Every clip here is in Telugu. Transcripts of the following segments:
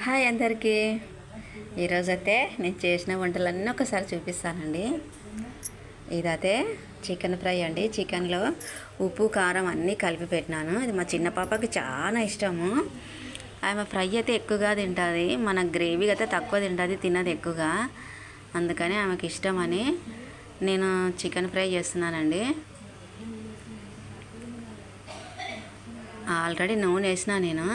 హాయ్ అందరికీ. ఈరోజైతే నేను చేసిన వంటలన్నీ ఒకసారి చూపిస్తానండి. ఇదైతే చికెన్ ఫ్రై అండి. చికెన్లో ఉప్పు కారం అన్నీ కలిపి పెట్టినాను. ఇది మా చిన్న పాపకి చాలా ఇష్టము. ఆమె ఫ్రై అయితే ఎక్కువగా తింటుంది, మన గ్రేవీ అయితే తక్కువ తింటుంది, తినది ఎక్కువగా. అందుకని ఆమెకి ఇష్టమని నేను చికెన్ ఫ్రై చేస్తున్నానండి. ఆల్రెడీ నూనె వేసిన నేను.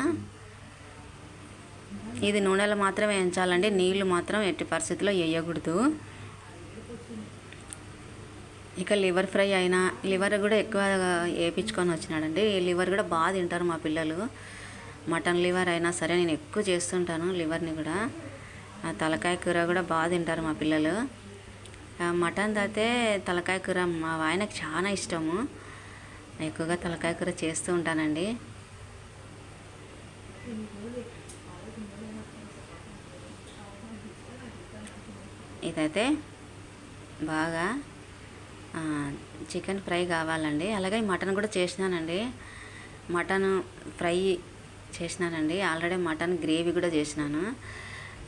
ఇది నూనెలో మాత్రమే వేయించాలండి, నీళ్లు మాత్రం ఎట్టి పరిస్థితుల్లో వేయకూడదు. ఇక లివర్ ఫ్రై అయినా, లివర్ కూడా ఎక్కువ వేయించుకొని వచ్చినాడండి. లివర్ కూడా బాగా తింటారు మా పిల్లలు. మటన్ లివర్ అయినా సరే నేను ఎక్కువ చేస్తుంటాను లివర్ని కూడా. తలకాయ కూర కూడా బాగా తింటారు మా పిల్లలు. మటన్ అయితే తలకాయ కూర మా ఆయనకు చాలా ఇష్టము. ఎక్కువగా తలకాయ కూర చేస్తూ ఉంటానండి. ఇదైతే బాగా చికెన్ ఫ్రై కావాలండి. అలాగే మటన్ కూడా చేసినానండి. మటన్ ఫ్రై చేసినానండి. ఆల్రెడీ మటన్ గ్రేవీ కూడా చేసినాను.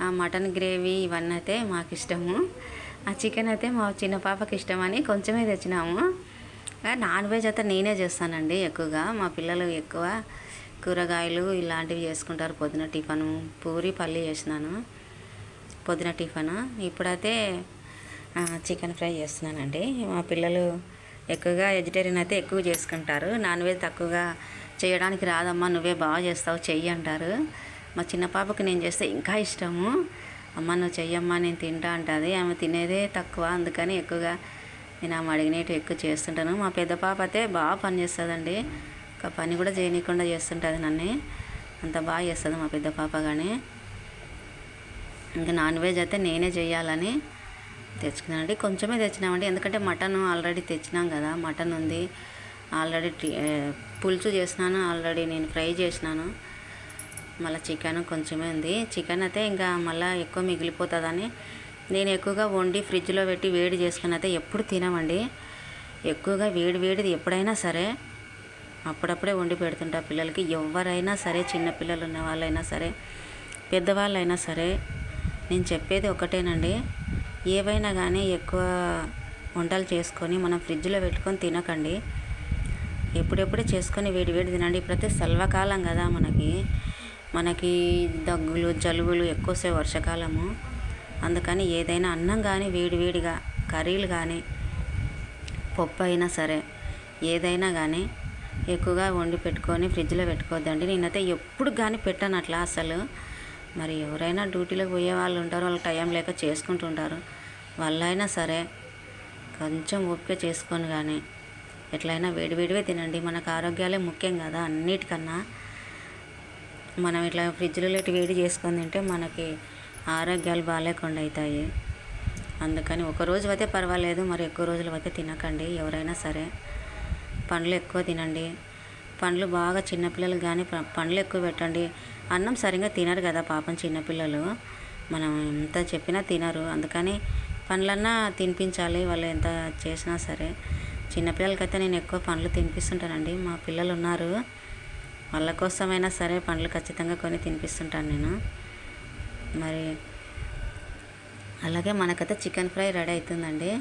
ఆ మటన్ గ్రేవీ ఇవన్నీ అయితే మాకు ఇష్టము. ఆ చికెన్ అయితే మా చిన్న పాపకి ఇష్టమని కొంచెమే తెచ్చినాము. నాన్ వెజ్ అయితే నేనే చేస్తానండి ఎక్కువగా. మా పిల్లలు ఎక్కువ కూరగాయలు ఇలాంటివి చేసుకుంటారు. పొద్దున టిఫను పూరి పల్లి చేసినాను పొద్దున టిఫను. ఇప్పుడైతే చికెన్ ఫ్రై చేస్తున్నానండి. మా పిల్లలు ఎక్కువగా వెజిటేరియన్ అయితే ఎక్కువ చేసుకుంటారు. నాన్ వెజ్ తక్కువగా చేయడానికి రాదమ్మా, నువ్వే బాగా చేస్తావు చెయ్యి అంటారు. మా చిన్న పాపకి నేను చేస్తే ఇంకా ఇష్టము. అమ్మ నువ్వు చెయ్యమ్మా నేను తింటా అంటుంది. ఆమె తినేదే తక్కువ, అందుకని ఎక్కువగా నేను ఆమె అడిగినట్టు ఎక్కువ చేస్తుంటాను. మా పెద్ద పాప అయితే బాగా పని చేస్తుందండి. ఒక పని కూడా చేయనీయకుండా చేస్తుంటుంది నన్ను. అంత బాగా చేస్తుంది మా పెద్ద పాప. కానీ ఇంకా నాన్ వెజ్ అయితే నేనే చేయాలని తెచ్చుకున్నానండి. కొంచెమే తెచ్చినామండి, ఎందుకంటే మటన్ ఆల్రెడీ తెచ్చినాం కదా. మటన్ ఉంది ఆల్రెడీ, పులుసు చేసినాను ఆల్రెడీ, నేను ఫ్రై చేసినాను. మళ్ళీ చికెన్ కొంచెమే ఉంది. చికెన్ అయితే ఇంకా మళ్ళీ ఎక్కువ మిగిలిపోతుందని నేను ఎక్కువగా వండి ఫ్రిడ్జ్లో పెట్టి వేడి చేసుకుని అయితే ఎప్పుడు తినమండి. ఎక్కువగా వేడిది ఎప్పుడైనా సరే అప్పుడప్పుడే వండి పెడుతుంటా పిల్లలకి. ఎవరైనా సరే, చిన్నపిల్లలు ఉన్న వాళ్ళైనా సరే, పెద్దవాళ్ళైనా సరే, నేను చెప్పేది ఒకటేనండి. ఏవైనా కానీ ఎక్కువ వంటలు చేసుకొని మనం ఫ్రిడ్జ్లో పెట్టుకొని తినకండి. ఎప్పుడెప్పుడే చేసుకొని వేడి తినండి. ఇప్పుడైతే సెలవుకాలం కదా, మనకి దగ్గులు జలుబులు ఎక్కువసేపు వర్షాకాలము. అందుకని ఏదైనా అన్నం కానీ వేడిగా, కర్రీలు కానీ, పప్పు అయినా సరే ఏదైనా కానీ ఎక్కువగా వండి పెట్టుకొని ఫ్రిడ్జ్లో పెట్టుకోవద్దండి. నేనైతే ఎప్పుడు కానీ పెట్టాను అట్లా అసలు. మరి ఎవరైనా డ్యూటీలోకి పోయే వాళ్ళు ఉంటారు, వాళ్ళకి టైం లేక చేసుకుంటుంటారు. వాళ్ళైనా సరే కొంచెం ఓపిక చేసుకొని కానీ ఎట్లయినా వేడివే తినండి. మనకు ఆరోగ్యాలే ముఖ్యం కదా అన్నిటికన్నా. మనం ఇట్లా ఫ్రిడ్జ్లో వేడి చేసుకొని తింటే మనకి ఆరోగ్యాలు బాగాలేకుండా అవుతాయి. అందుకని ఒకరోజు అయితే పర్వాలేదు, మరి ఎక్కువ రోజులు అయితే తినకండి ఎవరైనా సరే. పండ్లు ఎక్కువ తినండి. పండ్లు బాగా చిన్నపిల్లలకు కానీ పండ్లు ఎక్కువ పెట్టండి. అన్నం సరిగ్గా తినరు కదా పాపం చిన్నపిల్లలు, మనం ఎంత చెప్పినా తినరు. అందుకని పండ్లన్నా తినిపించాలి వాళ్ళు ఎంత చేసినా సరే. చిన్నపిల్లలకైతే నేను ఎక్కువ పండ్లు తినిపిస్తుంటానండి. మా పిల్లలు ఉన్నారు, వాళ్ళ కోసమైనా సరే పండ్లు ఖచ్చితంగా కొని తినిపిస్తుంటాను నేను. మరి అలాగే మనకైతే చికెన్ ఫ్రై రెడీ అవుతుందండి.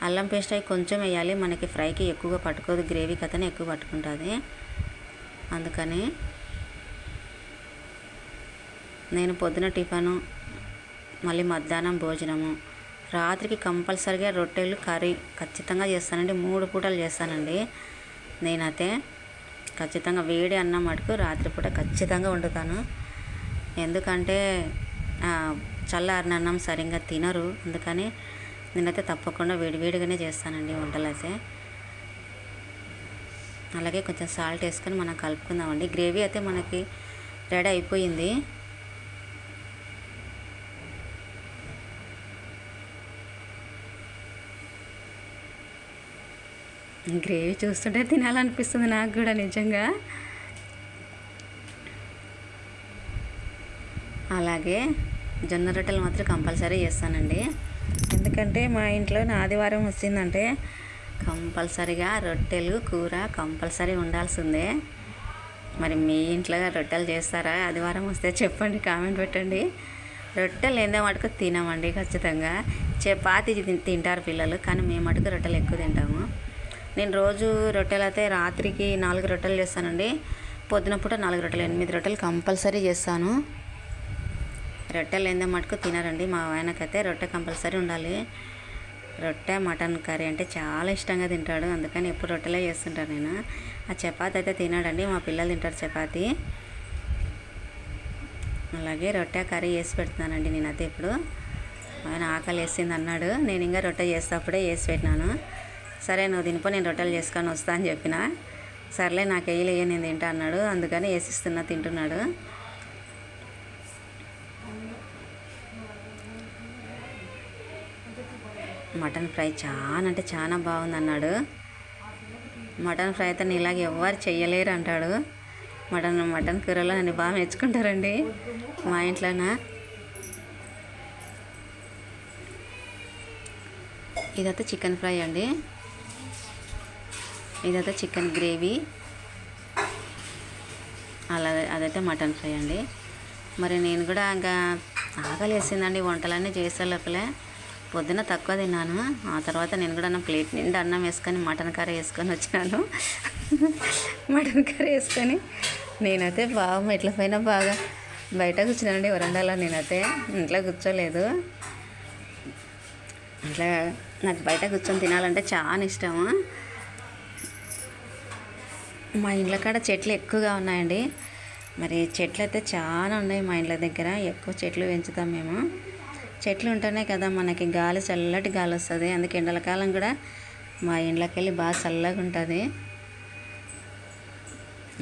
అల్లం పేస్ట్ అవి కొంచెం వేయాలి, మనకి ఫ్రైకి ఎక్కువగా పట్టుకోదు, గ్రేవీకి అయితే ఎక్కువ పట్టుకుంటుంది. అందుకని నేను పొద్దున టిఫను, మళ్ళీ మధ్యాహ్నం భోజనము, రాత్రికి కంపల్సరిగా రొట్టెలు కర్రీ ఖచ్చితంగా చేస్తానండి. 3 పూటలు చేస్తానండి నేనైతే. ఖచ్చితంగా వేడి అన్నం మటుకు రాత్రిపూట ఖచ్చితంగా వండుతాను. ఎందుకంటే చల్లారిన అన్నం సరిగ్గా తినరు. అందుకని నేనైతే తప్పకుండా వేడిగానే చేస్తానండి వంటలు అయితే. అలాగే కొంచెం సాల్ట్ వేసుకొని మనం కలుపుకుందామండి. గ్రేవీ అయితే మనకి రెడీ అయిపోయింది. గ్రేవీ చూస్తుంటే తినాలనిపిస్తుంది నాకు కూడా నిజంగా. అలాగే జొన్న రొట్టెలు మాత్రం కంపల్సరీ చేస్తానండి. ఎందుకంటే మా ఇంట్లో ఆదివారం వచ్చిందంటే కంపల్సరీగా రొట్టెలు కూర కంపల్సరీ ఉండాల్సిందే. మరి మీ ఇంట్లో రొట్టెలు చేస్తారా? ఆదివారం వస్తే చెప్పండి, కామెంట్ పెట్టండి. రొట్టెలు ఏందో మటుకు తినమండి ఖచ్చితంగా. చపాతీ తింటారు పిల్లలు, కానీ మేము మటుకు రొట్టెలు ఎక్కువ తింటాము. నేను రోజు రొట్టెలు అయితే రాత్రికి 4 రొట్టెలు చేస్తానండి. పొద్దున పూట 4 రొట్టెలు, 8 రొట్టెలు కంపల్సరీ చేస్తాను. రొట్టెలు ఏందో మటుకు తినరండి. మా ఆయనకైతే రొట్టె కంపల్సరీ ఉండాలి. రొట్టె మటన్ కర్రీ అంటే చాలా ఇష్టంగా తింటాడు, అందుకని ఎప్పుడు రొట్టెలే చేస్తుంటాను నేను. ఆ చపాతీ అయితే తినాడండి, మా పిల్లలు తింటారు చపాతీ. అలాగే రొట్టె కర్రీ వేసి పెడుతున్నానండి నేనైతే. ఇప్పుడు ఆయన ఆకలి వేసింది అన్నాడు, నేను ఇంకా రొట్టె చేసేటప్పుడే వేసి పెట్టినాను. సరే నువ్వు తినిపో, నేను రొట్టెలు చేసుకొని వస్తా అని చెప్పిన. సర్లే నాకు వేయలే, నేను తింటా అన్నాడు, అందుకని వేసిస్తున్నా, తింటున్నాడు. మటన్ ఫ్రై చాలా అంటే చాలా బాగుంది అన్నాడు. మటన్ ఫ్రై అయితే ఇలాగ ఎవరు చెయ్యలేరు అంటాడు. మటన్ కూరలో నన్ను బాగా మెచ్చుకుంటారండి మా ఇంట్లోన. ఇదైతే చికెన్ ఫ్రై అండి, ఇదైతే చికెన్ గ్రేవీ, అదైతే మటన్ ఫ్రై అండి. మరి నేను కూడా ఇంకా ఆకలి వేసిందండి, వంటలన్నీ చేసే లోపలే. పొద్దున తక్కువ తిన్నాను, ఆ తర్వాత నేను కూడా నా ప్లేట్ నిండా అన్నం వేసుకొని మటన్ కర్రీ వేసుకొని వచ్చినాను. మటన్ కర్రీ వేసుకొని నేనైతే బాగా మెట్ల పైన బాగా బయట కూర్చున్నానండి వరండాలో. నేనైతే ఇంట్లో కూర్చోలేదు. ఇంట్లో నాకు బయట కూర్చొని తినాలంటే చాలా ఇష్టము. మా ఇంట్లో కాడ చెట్లు ఎక్కువగా ఉన్నాయండి. మరి చెట్లు అయితే చాలా ఉన్నాయి మా ఇంట్లో దగ్గర, ఎక్కువ చెట్లు పెంచుతాం మేము. చెట్లు ఉంటేనే కదా మనకి గాలి, చల్లటి గాలి వస్తుంది. అందుకే ఎండల కాలం కూడా మా ఇంట్లోకి వెళ్ళి బాగా చల్లగా ఉంటుంది.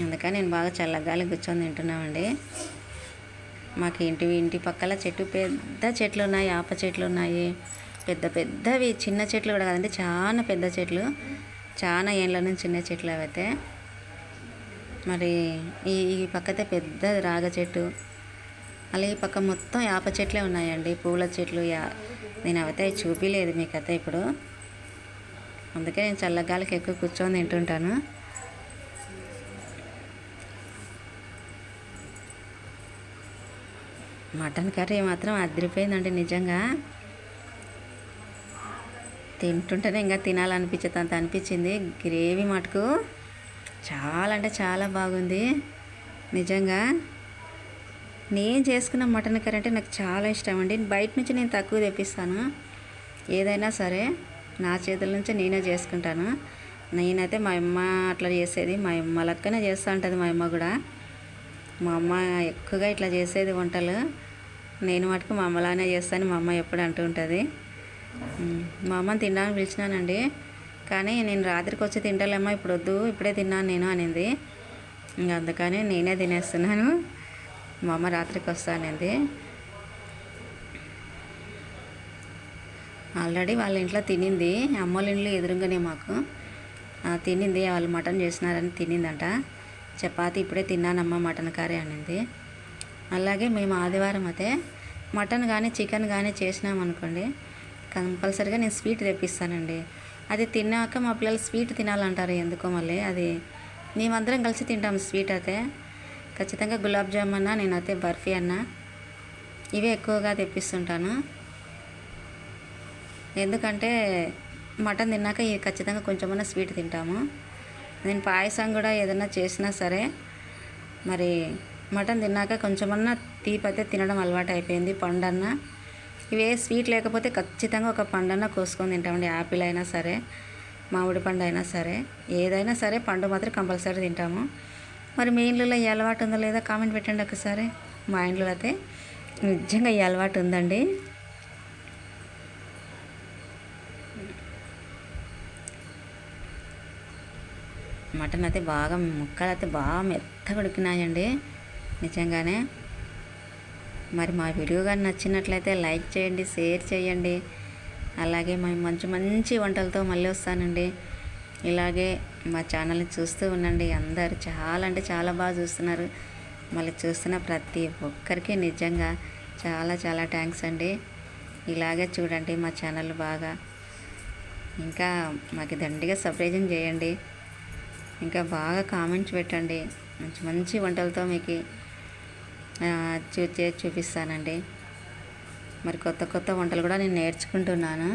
అందుకని నేను బాగా చల్లగాలి కూర్చొని తింటున్నామండి. మాకు ఇంటి పక్కల పెద్ద చెట్లు ఉన్నాయి, ఆప చెట్లు ఉన్నాయి, పెద్ద పెద్దవి. చిన్న చెట్లు కూడా కదండి, చాలా పెద్ద చెట్లు, చాలా ఏళ్ళ నుంచి చిన్న చెట్లు అవైతే. మరి ఈ పక్కతే పెద్ద రాగ చెట్టు, అలాగే ఈ పక్క మొత్తం యాప చెట్లే ఉన్నాయండి, పూల చెట్లు. నేను అవైతే చూపించలేదు మీకైతే ఇప్పుడు, అందుకే నేను చల్లగాలికి ఎక్కువ కూర్చొని తింటుంటాను. మటన్ కర్రీ మాత్రం అదిరిపోయిందండి నిజంగా. తింటుంటేనే ఇంకా తినాలనిపించేంత అనిపించింది. గ్రేవీ మటుకు చాలా అంటే చాలా బాగుంది నిజంగా. నేను చేసుకున్న మటన్ కర్రీ అంటే నాకు చాలా ఇష్టం అండి. బయట నుంచి నేను తక్కువ తెప్పిస్తాను, ఏదైనా సరే నా చేతుల నుంచి నేనే చేసుకుంటాను. నేనైతే మా అమ్మ అట్లా చేసేది, మా అమ్మ లెక్కనే చేస్తూ ఉంటుంది మా అమ్మ కూడా. మా అమ్మ ఎక్కువగా ఇట్లా చేసేది వంటలు, నేను మటుకు మా అమ్మలానే చేస్తాను మా అమ్మ ఎప్పుడు అంటూ ఉంటుంది. మా అమ్మని తినడానికి పిలిచినానండి, కానీ నేను రాత్రికి వచ్చి తింటాలేమ్మా, ఇప్పుడు వద్దు, ఇప్పుడే తిన్నాను నేను అనింది. ఇంకా అందుకని నేనే తినేస్తున్నాను. మా అమ్మ రాత్రికి వస్తానంది. ఆల్రెడీ వాళ్ళ ఇంట్లో తినింది, అమ్మోళ్ళ ఇంట్లో ఎదురుగానే మాకు తినింది. వాళ్ళు మటన్ చేసినారని తినిందంట. చపాతీ ఇప్పుడే తిన్నానమ్మ మటన్ కర్రీ అనింది. అలాగే మేము ఆదివారం అయితే మటన్ కానీ చికెన్ కానీ చేసినామనుకోండి, కంపల్సరీగా నేను స్వీట్ తెప్పిస్తానండి. అది తిన్నాక మా పిల్లలు స్వీట్ తినాలంటారు ఎందుకో, మళ్ళీ అది మేమందరం కలిసి తింటాం. స్వీట్ అయితే ఖచ్చితంగా గులాబ్ జామ్ అన్నా, నేనైతే బర్ఫీ అన్నా, ఇవే ఎక్కువగా తెప్పిస్తుంటాను. ఎందుకంటే మటన్ తిన్నాక ఖచ్చితంగా కొంచెమన్నా స్వీట్ తింటాము. నేను పాయసం కూడా ఏదైనా చేసినా సరే, మరి మటన్ తిన్నాక కొంచెమన్నా తీపి అయితే తినడం అలవాటు అయిపోయింది. పండన్నా ఇవే స్వీట్ లేకపోతే ఖచ్చితంగా ఒక పండన్నా కోసుకొని తింటామండి. యాపిల్ అయినా సరే, మామిడి పండు అయినా సరే, ఏదైనా సరే పండు మాత్రం కంపల్సరీ తింటాము. మరి మీ ఇంట్లో ఈ అలవాటు ఉందో లేదో కామెంట్ పెట్టండి ఒకసారి. మా ఇంట్లో అయితే నిజంగా ఈ అలవాటు ఉందండి. మటన్ అయితే బాగా, ముక్కలు అయితే బాగా మెత్తగా ఉడికినాయండి నిజంగానే. మరి మా వీడియో కానీ నచ్చినట్లయితే లైక్ చేయండి, షేర్ చేయండి. అలాగే మేము మంచి మంచి వంటలతో మళ్ళీ వస్తానండి. ఇలాగే మా ఛానల్ని చూస్తూ ఉండండి. అందరు చాలా అంటే చాలా బాగా చూస్తున్నారు. మళ్ళీ చూస్తున్న ప్రతి ఒక్కరికి నిజంగా చాలా చాలా థ్యాంక్స్ అండి. ఇలాగే చూడండి మా ఛానల్ బాగా. ఇంకా మాకు దండిగా సబ్స్క్రైబ్ చేయండి, ఇంకా బాగా కామెంట్స్ పెట్టండి. మంచి మంచి వంటలతో మీకు చూపిస్తానండి. మరి కొత్త కొత్త వంటలు కూడా నేను నేర్చుకుంటున్నాను.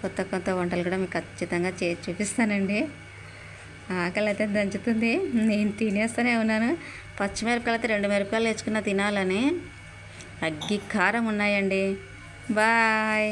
కొత్త కొత్త వంటలు కూడా మీకు ఖచ్చితంగా చేసి చూపిస్తానండి. ఆకలి అయితే దంచుతుంది, నేను తినేస్తూనే ఉన్నాను. పచ్చిమిరపకాయలు అయితే 2 మిరపకాయలు తెచ్చుకున్న తినాలని. అగ్గి కారం ఉన్నాయండి. బాయ్.